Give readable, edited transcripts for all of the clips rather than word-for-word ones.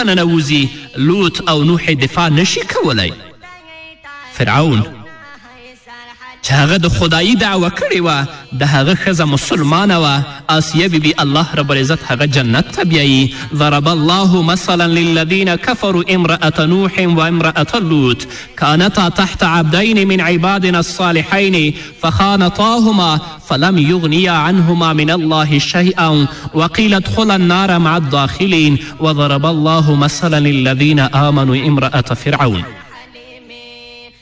ننوځي لوط او نوح دفاع نشي کولی. فرعون چې هغه د خدایي دعوه کړې وه د هغه ښځه مسلمانه وه آسیه بیبي الله رب العزت هغه جنت ته بیایي. ضرب الله مثلا للذین كفروا امرأة نوح وامرأة لوط كانتا تحت عبدين من عبادنا الصالحين فخانطاهما فلم يغنيا عنهما من الله شيئا وقيل ادخلا النار مع الداخلين وضرب الله مثلا للذين آمنوا امرأة فرعون.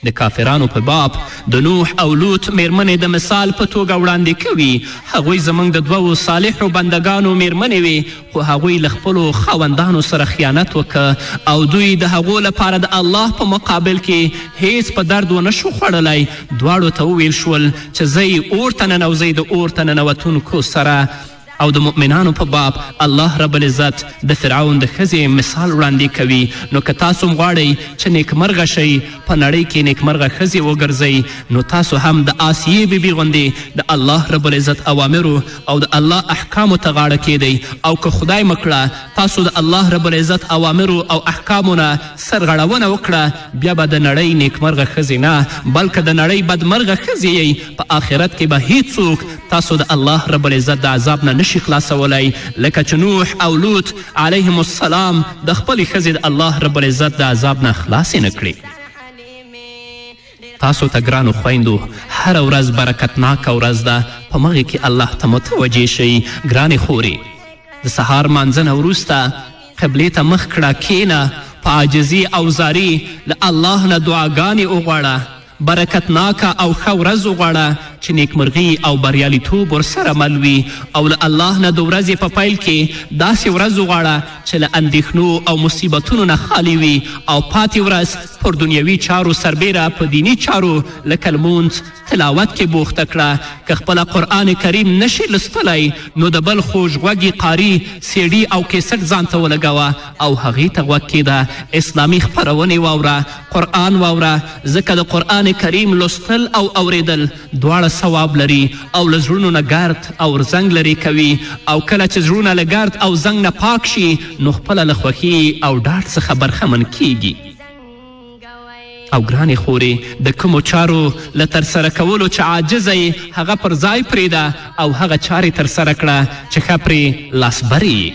د کافرانو په باب د نوح او لوط میرمنې د مثال په توګه وړاندې کوي. هغوی زموږ د دوو صالحو بندګانو میرمنې وې خو هغوی له خپلو خاوندانو سره خیانت وکړه او دوی د هغو لپاره د الله په مقابل کې هیڅ په درد ونه شو خوړلی. دواړو ته وویل شول چې زه یې اور ته ننوځئ د اور ته ننوتونکو سره. او د مؤمنانو په باب الله رب العزت د فرعون د ښځې مثال وړاندې کوي. نو که تاسو هم غواړئ چې نیکمرغه شئ په نړۍ کې نیکمرغه ښځې وګرځئ نو تاسو هم د آسیې بیبي غوندې د الله رب العزت اوامرو او د الله احکامو ته غاړه کیدئ. او که خدای مکړه تاسو د الله رب العزت اوامرو او احکامو نه سرغړونه وکړه بیا به د نړۍ نیکمرغه ښځې نه بلکې د نړۍ بدمرغه ښځې یئ. په آخرت کې به هیڅوک تاسو د الله رب العزت د عذاب نه نشي خلاصولی لکه چې نوح او لوط علیهم السلام د خپلې ښځې د الله رب العزت د عذاب نه خلاصې نه کړې. تاسو ته ګرانو خویندو هره ورځ برکتناکه ورځ ده په مغې کې الله ته متوجه شئ. ګرانې خورې د سهار مانځنه وروسته قبلې ته مخ کړه کینه په عاجزي او زاري له الله نه دعاګانې وغواړه. برکتناکه او ښه ورځ وغواړه چې نیکمرغي او بریالیتوب ورسره مل وي او له الله نه د ورځې په پیل کې داسې ورځ وغواړه چې له اندېښنو او مصیبتونو نه خالی وي او پاتې ورځ پر دنیوي چارو سربیره په دینی چارو لکه لمونځ تلاوت کې بوخته کړه. که خپله قرآن کریم نشي لستلی نو د بل خوږغوږي قاري سیډي او کیسټ ځان ته ولګوه او هغې ته غوږ کېده. اسلامي خپرونې واوره، قرآن واوره، ځکه د قرآن کریم لوستل او اوریدل دواړه ثواب لري او له زړونو نه ګرد او زنګ لرې کوي. او کله چې زړونه له ګرد او زنګ نه پاک شي نو خپله له خوښي او ډاډ څخه برخمن کیږي. او ګرانې خورې د کومو چارو له ترسره کولو چې عاجزه یې هغه پر ځای پرېږده او هغه چارې ترسره کړه چې ښه پرې لاسبرې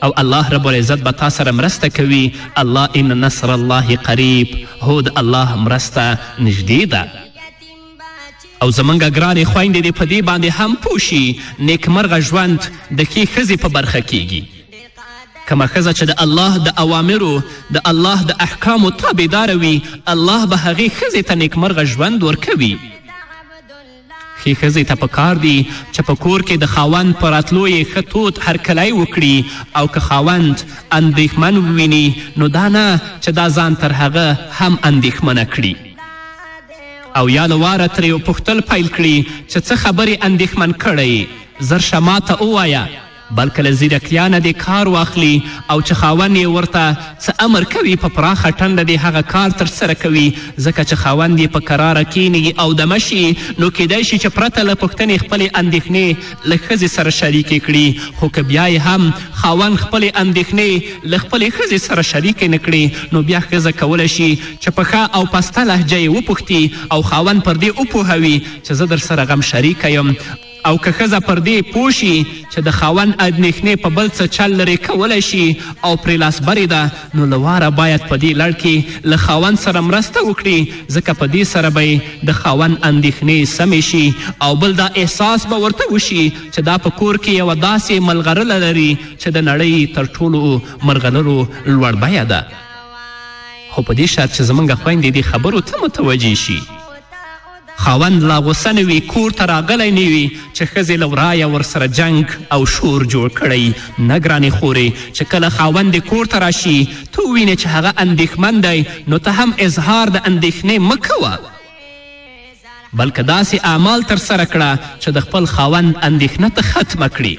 او الله رب العزت به تا سره مرسته کوي. الله ان نصر الله قریب، هو د الله مرسته نږدې ده. او زمونږ ګرانې خویندې دې په دې باندې هم پوه شي نیکمرغه ژوند د ښې ښځې په برخه کیږي. کومه ښځه چې د الله د اوامرو د الله د احکامو تابعداره وي الله به هغې ښځې ته نیکمرغه ژوند ورکوي. ښې ښځې ته پکار دي چې په کور کې د خاوند په راتلو یې ښه تود هرکلی وکړي او که خاوند اندېښمن وویني نو دا نه چې دا ځان تر هغه هم اندېښمنه کړي او یا له واره ترې پوښتل پیل کړي چې څه خبرې اندېښمن کړی زر شه ماته ووایه بلکې له ځیرکتیا نه دې کار واخلي او چې خاوند یې ورته څه امر کوي په پراخه ټنډه دې هغه کار ترسره کوي ځکه چې خاوند یې په کراره کینی او دمه شي نو کیدای شي چې پرته له پوښتنې خپلې اندېښنې له ښځې سره شریکې کړي. خو که بیا یې هم خاوند خپلې اندېښنې له خپلې ښځې سره شریکې نه کړي نو بیا ښځه کولی شي چې په ښه او پسته لهجه یې وپوښتي او خاوند پر دې وپوهوي چې زه در سره غم شریکه یم. او که ښځه پر دې پوه شي چې د خاوند اندېښنې په بل څه چل لرې کولی شي او پرې لاسبرې ده نو له واره باید په دې لړ کې له خاوند سره مرسته وکړي ځکه په دې سره به د خاوند اندېښنې سمې شي او بل دا احساس به ورته وشي چې دا په کور کې یوه داسې ملغرله لري چې د نړۍ تر ټولو مرغلرو لوړ بیه ده. خو په دې شرط چې زموږ خویندې دې خبرو ته متوجه شي. خاوند لا غوسه نه وي کور ته راغلی نه وي چې ښځې له ورایه ورسره جنګ او شور جوړ کړی. نه ګرانې خورې چې کله خاوند دې کور ته راشي ته ووینې چې هغه اندېښمن دی نو ته هم اظهار د اندېښنې مه کوه بلکې داسې اعمال ترسره کړه چې د خپل خاوند اندېښنه ته ختمه کړي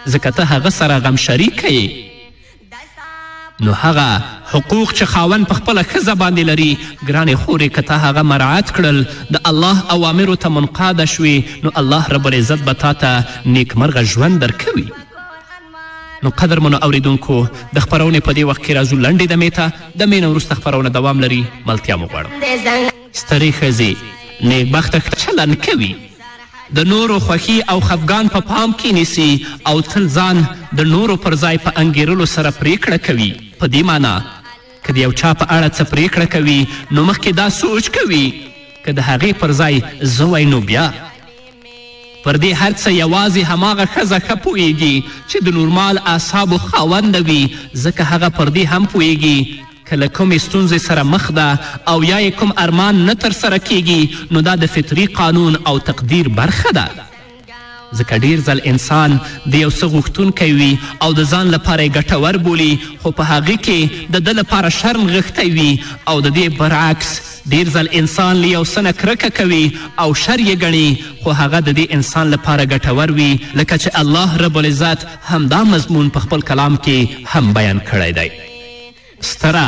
ځکه ته هغه سره غم شریکه یې. نو هغه حقوق چې خاوند په خپله ښځه باندې لري ګرانې خورې که ته هغه مراعات کړل د الله اوامرو ته منقاده شوې نو الله رب العزت به تا ته نیکمرغه ژوند درکوي. نو قدرمنو اوریدونکو د خپرونې په دې وخت کې راځو لنډې دمې ته. دمې نه وروسته خپرونه دوام لري. ملتیا مو غواړم. سترې ښځې نیکبخته چلن کوي، د نورو خوښي او خفګان په پام کې نیسي او تل ځان د نورو پر ځای په انګیرلو سره پریکړه کوي. په دې معنا که د یو چا په اړه څه پریکړه کوي نو مخکې دا سوچ کوي که د هغې پر ځای زه وای نو بیا. پر دې هر څه یوازې هماغه ښځه ښه پوهیږي چې د نورمال اعصابو خاونده وي، ځکه هغه پر دې هم پوهیږي که له کومې ستونزې سره مخ ده او یا یې کوم ارمان نه ترسره کیږي نو دا د فطري قانون او تقدیر برخه ده. ځکه ډیر ځل انسان د یو څه غوښتونکی وي او د ځان لپاره یې ګټور بولي، خو په هغې کې د ده لپاره شر نغښتی وي، او د دې برعکس ډیر ځل انسان له یو څه نه کرکه کوي او شر یې ګڼي، خو هغه د دې انسان لپاره ګټور وي، لکه چې الله رب العزت همدا مضمون په خپل کلام کې هم بیان کړی دی. ستره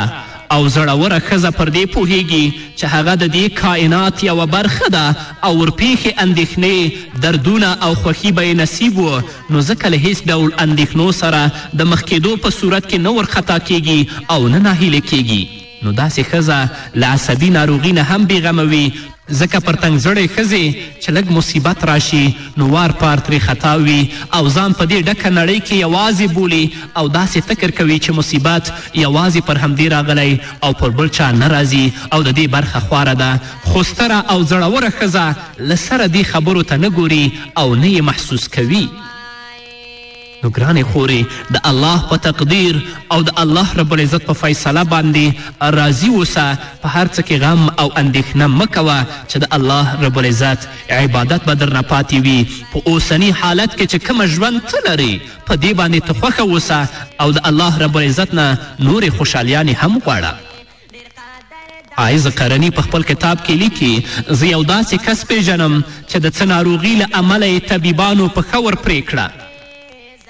او زړوره ښځه پر دې پوهیږي چې هغه د دې کائنات یوه برخه ده او ورپېښې اندېښنې، دردونه او خوښي به یې نصیب و، نو ځکه له هیڅ ډول اندېښنو سره د مخ کېدو په صورت کې نه ورخطا کیږي او نه ناهیله کیږي. نو داسې ښځه له عصبي ناروغي نه هم بېغمه وي، ځکه پر تنګزړې ښځې چې لږ مصیبت راشي نو وار پار ترې خطا وي او ځان په دې ډکه نړۍ کې یوازې بولي او داسې فکر کوي چې مصیبت یوازې پر همدې راغلی او پر بل چا نه راځي او د دې برخه خواره ده. خو ستره او زړوره ښځه له سره دې خبرو ته نه ګوري او نه یې محسوس کوي. نو ګرانې خورې د الله په تقدیر او د الله رب العزت په فیصله باندې راضي اوسه. په هر څه کې غم او اندېښنه مه کوه چې د الله رب العزت عبادت به درنه پاتې وي. په اوسني حالت کې چې کومه ژوند ته لرې په دې باندې ته خوښه اوسه او د الله رب العزت نه نورې خوشحالیانې هم غواړه. عایز قرني په خپل کتاب کې لیکي زه یو داسې کس پیژنم چې د څه ناروغي له امله یې طبیبانو پښه ورپرې کړه.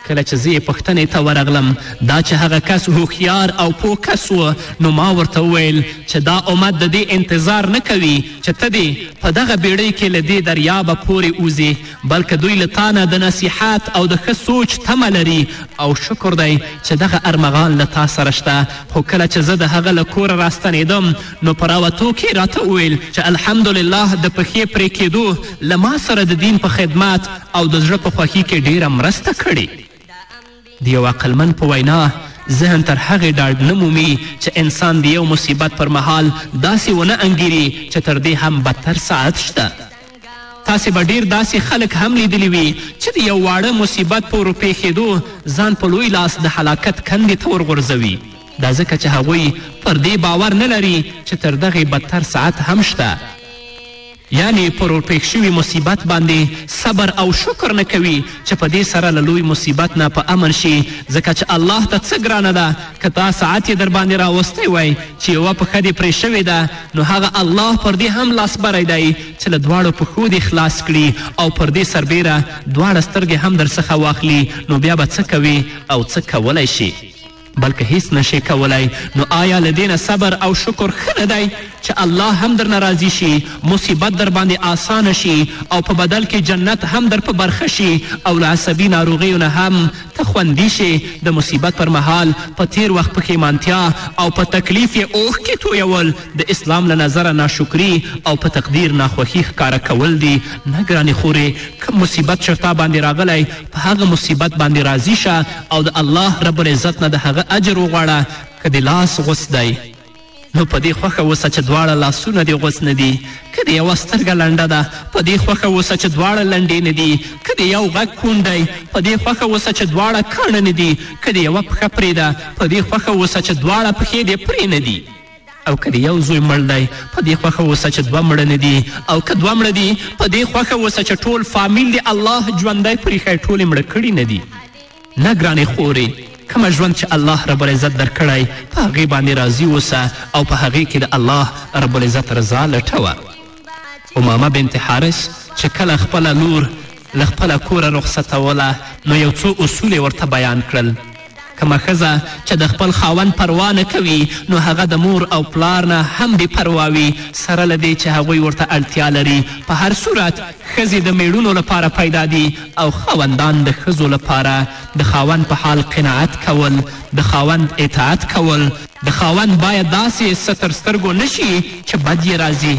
کله چې زه یې پوښتنې ته ورغلم دا چې هغه کس هوښیار او پوه کس و، نو ما ورته وویل چې دا امت د دې انتظار نه کوي چې ته دې په دغه بیړۍ کې له دې دریابه پورې وځې، بلکې دوی له تا نه د نصیحت او د ښه سوچ تمه لري او شکر دی چې دغه ارمغان له تا سره شته. خو کله چې زه د هغه له کوره راستنېدم نو په راوتو کې راته وویل چې الحمدلله د پښې پرې کېدو له ما سره د دین په خدمت او د زړه په خوښي کې ډیره مرسته کړې. د یو عقلمند په وینا ذهن تر هغې ډاډ نه مومي چې انسان د یو مصیبت پر مهال داسې ونه انګیري چې تر دې هم بدتر ساعت شته. تاسې به ډیر داسې خلک هم لیدلی وي چې د یو واړه مصیبت په ورپېښېدو ځان په لوی لاس د هلاکت کندې ته ورغورځوي. دا ځکه چې هغوی پر دې باور نه لري چې تر دغې بدتر ساعت هم شته. یعنی پر ورپېښ شوي مصیبت باندې صبر او شکر نه کوي چې په دې سره له لوی مصیبت نه په امن شي، ځکه چې الله ته څه ګرانه ده که دا ساعت یې در باندې راوستی وی چې یوه پښه دې پرې شوې ده نو هغه الله پر دې هم لاسبری دی چې له دواړو پښو دې خلاص کړي او پر دې سربیره دواړه سترګې هم در څخه واخلي، نو بیا به څه کوي او څه کولی شي؟ بلکې هیڅ نشي کولی. نو آیا له دې نه صبر او شکر ښه نه دی چې الله هم درنه راضي شي، مصیبت در باندې آسانه شي او په بدل کې جنت هم در په برخه شي او له عصبي ناروغیو نه هم ته خوندي شي؟ د مصیبت پر مهال په تیر وخت پښیمانتیا او په تکلیف یې اوښکې تویول د اسلام له نظره ناشکري او په تقدیر ناخوښي ښکاره کول دي. نه ګرانې خورې کوم مصیبت چې تا باندې راغلی په هغه مصیبت باندې راضي شه او د الله رب العزت نه د هغه اجر وغواړه. که د لاس غوڅ دی نو په دې خوښه اوسه چې دواړه لاسونه دې غوڅ نه دي، که د یوه سترګه لنډه ده په دې خوښه اوسه چې دواړه لنډې نه دي، که د یو غږ کوڼ دی په دې خوښه اوسه چې دواړه کاڼه نه دي، که د یوه پښه پرې ده په دې خوښه اوسه چې دواړه پښې دې پرې نه دي، او که د یو زوی مړ دی په دې خوښه اوسه چې دوه مړه نه دي، او که دوه مړه دي په دې خوښه اوسه چې ټول فامیل دې الله ژوندی پرېښی ټول یې مړه کړي نه دي. نه ګرانې خورې کومه ژوند چې الله رب العزت درکړی په هغې باندې راضي اوسه او په هغې کې د الله رب العزت رضا لټوه. امامه بنت حارث چې کله خپله لور له خپله کوره رخصتوله نو یو څو اصول یې ورته بیان کړل. کومه ښځه چې د خپل خاوند پروا نه کوي نو هغه د مور او پلار نه هم بې پروا وي، سره له دې چې هغوی ورته اړتیا لري. په هر صورت ښځې د میړونو لپاره پیدا دي او خاوندان د ښځو لپاره. د خاوند په حال قناعت کول، د خاوند اطاعت کول. د خاوند باید داسې څه تر سترګو نشي چې بد یې راځي.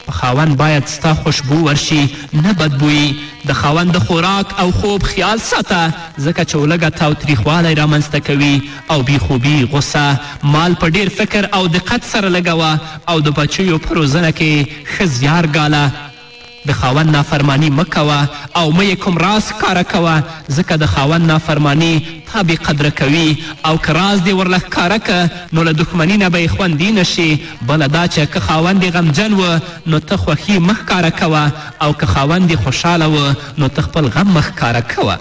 په خاوند باید ستا خوشبو ورشي نه بدبویي. د خاوند د خوراک او خوب خیال ساته، ځکه چې ولږه تاوتریخوالی رامنځته کوي او بیخوبي، غصه. مال په ډیر فکر او دقت سره لګوه او د بچیو په روزنه کې ښه زیار ګاله. د خاوند نافرمانی مه کوه او مه یې کوم راز ښکاره کوه، ځکه د خاوند نافرمانی تا بې قدره کوي او که راز دې ورله ښکاره که نو له دښمني نه به یې خوندي نشي. بله دا چې که خاوند دې غمجن و نو ته خوښي مه ښکاره کوه او که خاوند دې خوشحاله و نو ته خپل غم مه ښکاره کوه.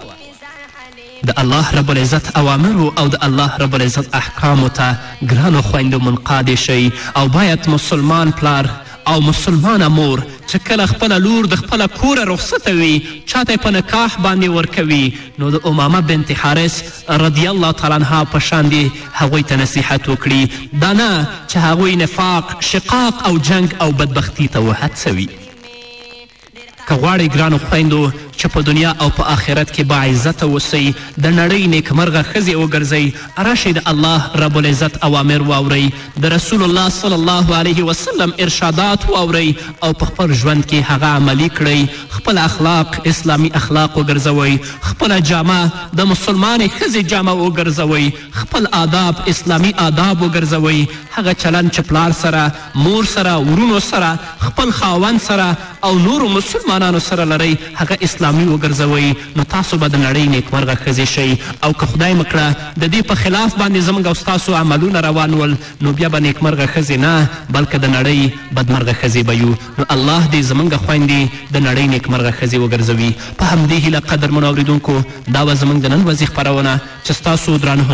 د الله رب العزت اوامرو او د الله رب العزت احکامو ته ګرانو خویندو منقادې شئ او باید مسلمان پلار او مسلمانه مور چې کله خپله لور د خپله کوره رخصته وي چاته یې په نکاح باندې ورکوي نو د امامه بنت حارث رضی الله تعالی عنها په شان دې هغوی ته نصیحت وکړي، دا نه چې هغوی نفاق، شقاق او جنگ او بدبختي ته وهڅوي. که غواړئ ګرانو خویندو چې په دنیا او په آخرت کې باعزته اوسئ، د نړۍ نیکمرغه ښځې وګرځئ، راشئ د الله رب العزت اوامر واورئ، د رسول الله صلی الله علیه وسلم ارشادات واورئ او په خپل ژوند کې هغه عملی کړئ. خپل اخلاق اسلامي اخلاق وګرځوئ، خپله جامه د مسلمانې ښځې جامه وګرځوئ، خپل آداب اسلامي آداب وګرځوئ. هغه چلند چې پلار سره، مور سره، ورونو سره، خپل خاوند سره او نورو مسلمانانو سره لرئ هغه اسلامي وګرځوئ، نو تاسو به د نړۍ نیکمرغه ښځې شئ. او که خدای مکړه د دې په خلاف باندې زموږ او ستاسو عملونه روان ول نو بیا به نیکمرغه ښځې نه بلکې د نړۍ بدمرغه ښځې به یو. نو الله دې زموږ خویندې د نړۍ نیکمرغه ښځې وګرځوي. په همدې هیله قدرمنو اورېدونکو دا به زموږ د نن ورځې خپرونه چې ستاسو درانه